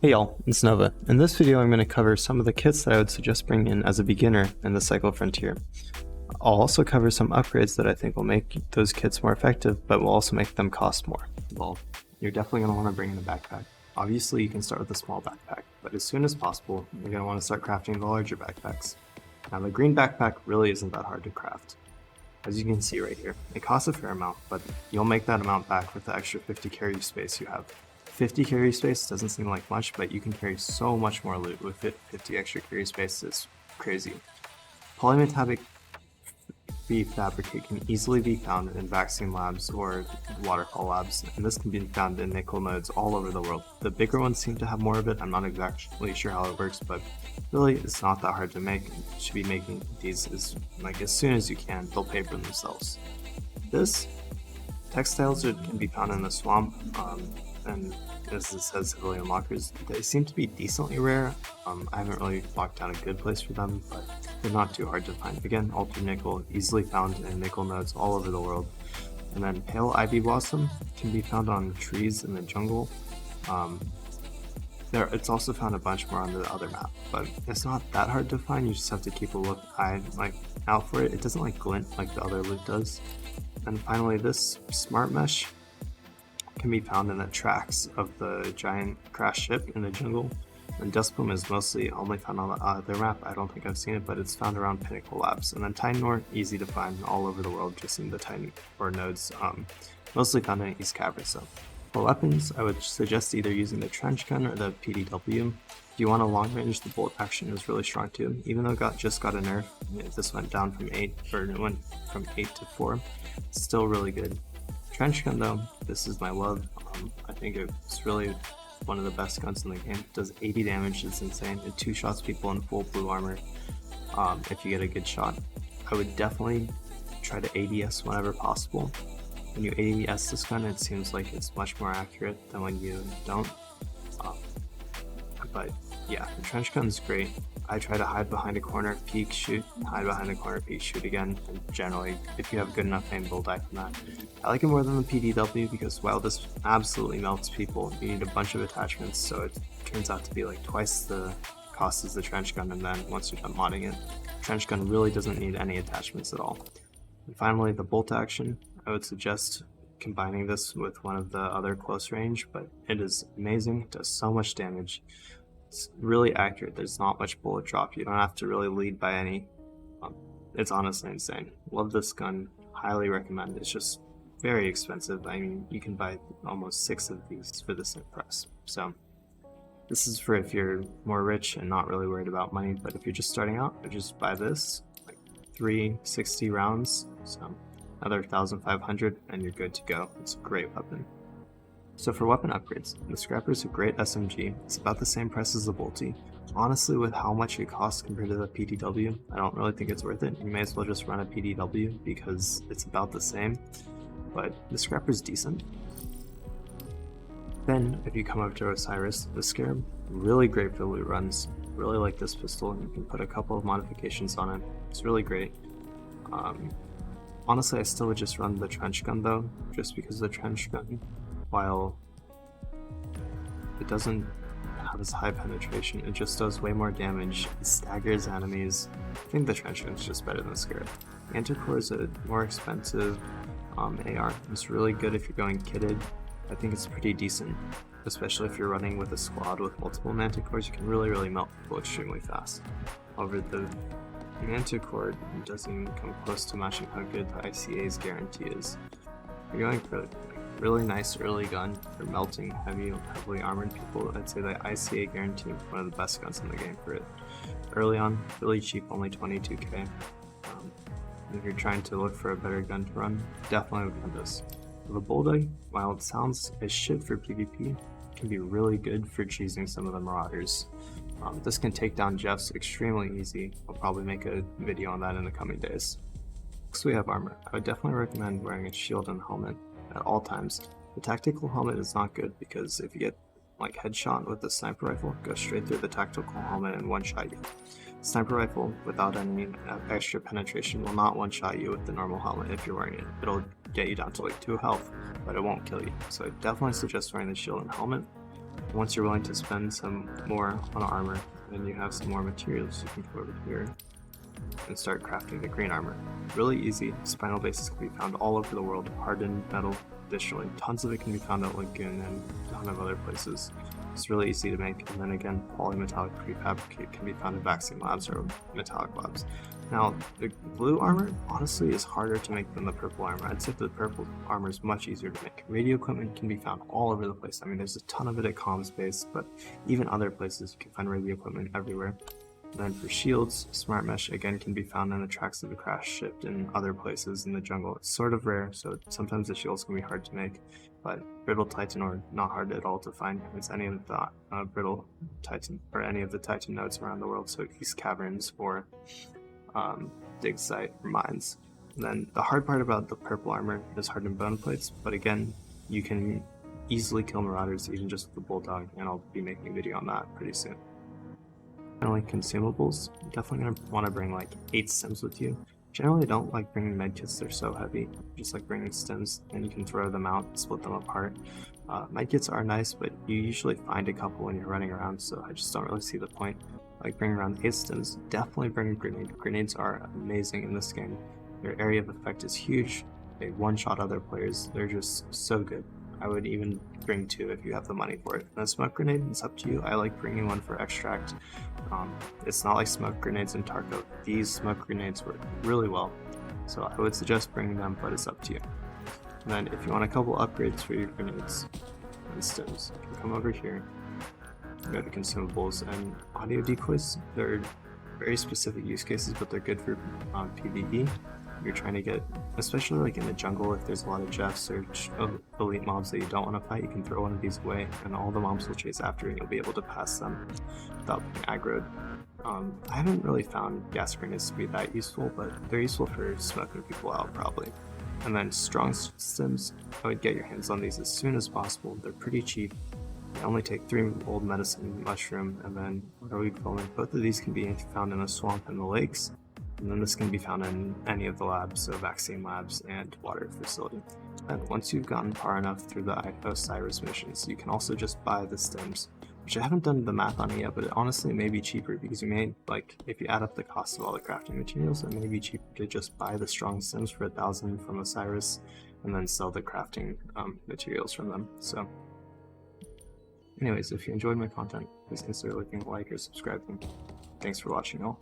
Hey y'all, it's Nova. In this video I'm going to cover some of the kits that I would suggest bringing in as a beginner in the Cycle Frontier. I'll also cover some upgrades that I think will make those kits more effective, but will also make them cost more. Well, you're definitely going to want to bring in a backpack. Obviously you can start with a small backpack, but as soon as possible you're going to want to start crafting the larger backpacks. Now the green backpack really isn't that hard to craft. As you can see right here, it costs a fair amount, but you'll make that amount back with the extra 50 carry space you have. 50 carry space doesn't seem like much, but you can carry so much more loot with it. 50 extra carry space is crazy. Polymetallic prefabricate can easily be found in vaccine labs or waterfall labs, and this can be found in nickel nodes all over the world. The bigger ones seem to have more of it. I'm not exactly sure how it works, but really it's not that hard to make. You should be making these as soon as you can. They'll pay for themselves. This textiles can be found in the swamp, and as it says, civilian lockers. They seem to be decently rare. I haven't really locked down a good place for them, but they're not too hard to find. Again, ultra nickel, easily found in nickel nodes all over the world. And then pale ivy blossom can be found on trees in the jungle. It's also found a bunch more on the other map, but it's not that hard to find. You just have to keep a eye out for it. It doesn't glint like the other loot does. And finally, this smart mesh can be found in the tracks of the giant crash ship in the jungle, and dust plume is mostly only found on the other map. I don't think I've seen it, but it's found around Pinnacle Labs. And then Titan ore, easy to find all over the world, just in the Titan ore nodes, mostly found in East Cavern. So for weapons, I would suggest either using the trench gun or the PDW. If you want a long range, the bolt action is really strong too. Even though it just got a nerf, this went down from 8, or it went from 8 to 4, it's still really good. Trench gun though, this is my love. I think it's really one of the best guns in the game. It does 80 damage, it's insane. It 2-shots people in full blue armor if you get a good shot. I would definitely try to ADS whenever possible. When you ADS this gun, it seems like it's much more accurate than when you don't. But yeah, the trench gun is great. I try to hide behind a corner, peek, shoot, hide behind a corner, peek, shoot again, and generally, if you have good enough aim, they'll die from that. I like it more than the PDW because while this absolutely melts people, you need a bunch of attachments, so it turns out to be like twice the cost as the trench gun, and then once you're done modding it, trench gun really doesn't need any attachments at all. And finally, the bolt action. I would suggest combining this with one of the other close range, but it is amazing, it does so much damage. It's really accurate, there's not much bullet drop, you don't have to really lead by any. It's honestly insane. Love this gun, highly recommend. It's just very expensive. I mean, you can buy almost 6 of these for the same price. So this is for if you're more rich and not really worried about money, but if you're just starting out, just buy this, like 360 rounds, so another 1,500 and you're good to go. It's a great weapon. So for weapon upgrades, the Scrapper is a great SMG. It's about the same price as the Bolty. Honestly, with how much it costs compared to the PDW, I don't really think it's worth it. You may as well just run a PDW because it's about the same, but the Scrapper is decent. Then, if you come over to Osiris, the Scarab, really great for loot runs. Really like this pistol, you can put a couple of modifications on it. It's really great. Honestly, I still would just run the trench gun though, just because the trench gun, while it doesn't have as high penetration, it just does way more damage, it staggers enemies. I think the trench gun is just better than the Scarab. Manticore is a more expensive AR. It's really good if you're going kitted. I think it's pretty decent, especially if you're running with a squad with multiple Manticores. You can really melt people extremely fast. However, the Manticore doesn't even come close to matching how good the ICA's guarantee is. If you're going for a really nice early gun for melting heavily armored people, I'd say the ICA guarantee is one of the best guns in the game for it. Early on, really cheap, only 22k. If you're trying to look for a better gun to run, definitely would run this. The Bulldog, while it sounds as shit for PvP, can be really good for cheesing some of the Marauders. This can take down Jeffs extremely easy. I'll probably make a video on that in the coming days. Next we have armor. I would definitely recommend wearing a shield and helmet at all times. The tactical helmet is not good because if you get headshot with the sniper rifle, go straight through the tactical helmet and one-shot you. Sniper rifle without any extra penetration will not one-shot you with the normal helmet if you're wearing it. It'll get you down to 2 health, but it won't kill you. So I definitely suggest wearing the shield and helmet. Once you're willing to spend some more on armor, then you have some more materials, you can go over here and start crafting the green armor. Really easy. Spinal bases can be found all over the world. Hardened metal, additionally, tons of it can be found at Lagoon and a ton of other places. It's really easy to make. And then again, polymetallic prefabricate can be found in vaccine labs or metallic labs. Now, the blue armor honestly is harder to make than the purple armor. I'd say the purple armor is much easier to make. Radio equipment can be found all over the place. I mean, there's a ton of it at comms base, but even other places you can find radio equipment everywhere. Then for shields, smart mesh again can be found in the tracks of the crash ship and other places in the jungle. It's sort of rare, so sometimes the shields can be hard to make, but brittle titan ore not hard at all to find. It's any of the brittle titan or any of the titan nodes around the world, so East Caverns or dig site or mines. And then the hard part about the purple armor is hardened bone plates, but again, you can easily kill marauders even just with the bulldog, and I'll be making a video on that pretty soon. Finally, consumables. You're definitely going to want to bring like 8 stems with you. Generally, I don't like bringing medkits, they're so heavy. Just like bringing stems, and you can throw them out, split them apart. Medkits are nice, but you usually find a couple when you're running around, so I just don't really see the point. Like bringing around 8 stems, definitely bring a grenade. Grenades are amazing in this game. Their area of effect is huge. They one-shot other players. They're just so good. I would even bring 2 if you have the money for it. And a smoke grenade, it's up to you. I like bringing one for extract. It's not like smoke grenades in Tarkov. These smoke grenades work really well, so I would suggest bringing them, but it's up to you. And then if you want a couple upgrades for your grenades and stems, you can come over here, go to consumables, and audio decoys. They're very specific use cases, but they're good for PvE. You're trying to get, especially like in the jungle, if there's a lot of Jeffs or elite mobs that you don't want to fight, you can throw one of these away and all the mobs will chase after you and you'll be able to pass them without being aggroed. I haven't really found gas grenades to be that useful, but they're useful for smoking people out probably. And then strong stems, I would get your hands on these as soon as possible. They're pretty cheap. They only take 3 old medicine, mushroom, and then weed filament. Both of these can be found in a swamp in the lakes. And then this can be found in any of the labs, so vaccine labs and water facility. And once you've gotten far enough through the Osiris missions, you can also just buy the stems, which I haven't done the math on it yet, but it honestly may be cheaper because you may, like, if you add up the cost of all the crafting materials, it may be cheaper to just buy the strong stems for 1,000 from Osiris and then sell the crafting materials from them. So, anyways, if you enjoyed my content, please consider leaving a like or subscribing. Thanks for watching, all.